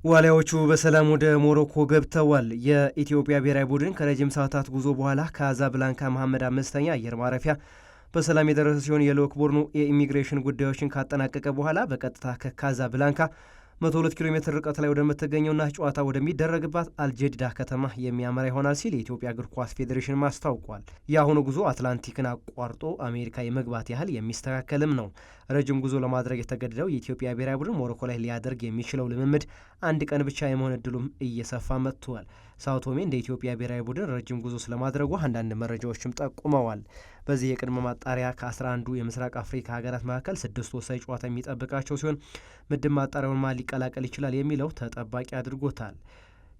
ዋሊያዎቹ በሰላም ወደ ሞሮኮ ገብተዋል። የኢትዮጵያ ብሔራዊ ቡድን ከረጅም ሰዓታት ጉዞ በኋላ ካዛብላንካ መሐመድ አምስተኛ አየር ማረፊያ በሰላም የደረሰ ሲሆን የልዑክ ቡድኑ የኢሚግሬሽን ጉዳዮችን ካጠናቀቀ በኋላ በቀጥታ ከካዛብላንካ 102 ኪሎ ሜትር ርቀት ላይ ወደምትገኘውና ጨዋታ ወደሚደረግባት አልጀዲዳ ከተማ የሚያመራ ይሆናል ሲል የኢትዮጵያ እግር ኳስ ፌዴሬሽን ማስታውቋል። የአሁኑ ጉዞ አትላንቲክን አቋርጦ አሜሪካ የመግባት ያህል የሚስተካከልም ነው። ረጅም ጉዞ ለማድረግ የተገደደው የኢትዮጵያ ብሔራዊ ቡድን ሞሮኮ ላይ ሊያደርግ የሚችለው ልምምድ አንድ ቀን ብቻ የመሆን እድሉም እየሰፋ መጥቷል። ሳውቶሜ እንደ ኢትዮጵያ ብሔራዊ ቡድን ረጅም ጉዞ ስለማድረጉ አንዳንድ መረጃዎችም ጠቁመዋል። በዚህ የቅድመ ማጣሪያ ከ11 የምስራቅ አፍሪካ ሀገራት መካከል 6 ወሳኝ ጨዋታ የሚጠብቃቸው ሲሆን ምድብ ማጣሪያውን ማን ሊቀላቀል ይችላል የሚለው ተጠባቂ አድርጎታል።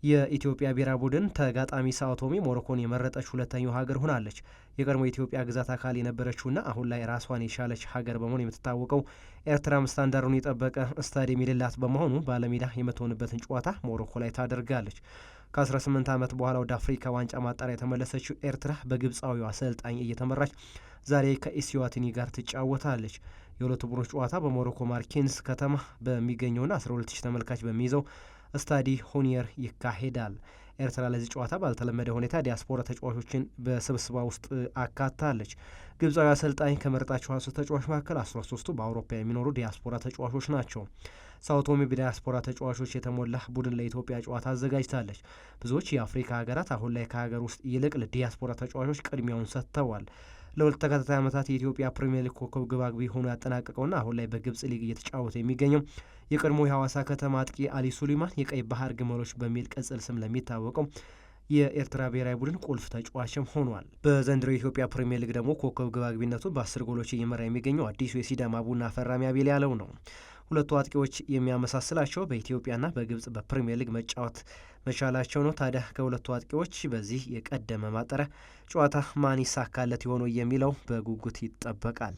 የኢትዮጵያ ብሔራዊ ቡድን ተጋጣሚ ሳውቶሜ ሞሮኮን የመረጠች ሁለተኛው ሀገር ሆናለች። የቀድሞ የኢትዮጵያ ግዛት አካል የነበረችውና አሁን ላይ ራሷን የቻለች ሀገር በመሆን የምትታወቀው ኤርትራም ስታንዳርዱን የጠበቀ ስታዲየም የሌላት በመሆኑ ባለሜዳ የምትሆንበትን ጨዋታ ሞሮኮ ላይ ታደርጋለች። ከ18 ዓመት በኋላ ወደ አፍሪካ ዋንጫ ማጣሪያ የተመለሰችው ኤርትራ በግብፃዊው አሰልጣኝ እየተመራች ዛሬ ከኢስዋቲኒ ጋር ትጫወታለች። የሁለቱ ቡድኖች ጨዋታ በሞሮኮ ማርኪንስ ከተማ በሚገኘውና 12000 ተመልካች በሚይዘው ስታዲ ሆኒየር ይካሄዳል። ኤርትራ ለዚህ ጨዋታ ባልተለመደ ሁኔታ ዲያስፖራ ተጫዋቾችን በስብስባ ውስጥ አካታለች። ግብፃዊ አሰልጣኝ ከመረጣቸው 10 ተጫዋች መካከል 13ቱ በአውሮፓ የሚኖሩ ዲያስፖራ ተጫዋቾች ናቸው። ሳውቶሜ በዲያስፖራ ተጫዋቾች የተሞላ ቡድን ለኢትዮጵያ ጨዋታ አዘጋጅታለች። ብዙዎች የአፍሪካ ሀገራት አሁን ላይ ከሀገር ውስጥ ይልቅ ለዲያስፖራ ተጫዋቾች ቅድሚያውን ሰጥተዋል። ለሁለት ተከታታይ ዓመታት የኢትዮጵያ ፕሪምየር ሊግ ኮከብ ግባግቢ ሆኖ ያጠናቀቀውና አሁን ላይ በግብጽ ሊግ እየተጫወተ የሚገኘው የቀድሞ የሐዋሳ ከተማ አጥቂ አሊ ሱሊማን የቀይ ባህር ግመሎች በሚል ቅጽል ስም ለሚታወቀው የኤርትራ ብሔራዊ ቡድን ቁልፍ ተጫዋችም ሆኗል። በዘንድሮ የኢትዮጵያ ፕሪምየር ሊግ ደግሞ ኮከብ ግባግቢነቱ በ10 ጎሎች እየመራ የሚገኘው አዲሱ የሲዳማ ቡና ፈራሚ አቤል ያለው ነው። ሁለቱ አጥቂዎች የሚያመሳስላቸው በኢትዮጵያና በግብጽ በፕሪምየር ሊግ መጫወት መቻላቸው ነው። ታዲያ ከሁለቱ አጥቂዎች በዚህ የቀደመ ማጣሪያ ጨዋታ ማን ይሳካለት ይሆኑ የሚለው በጉጉት ይጠበቃል።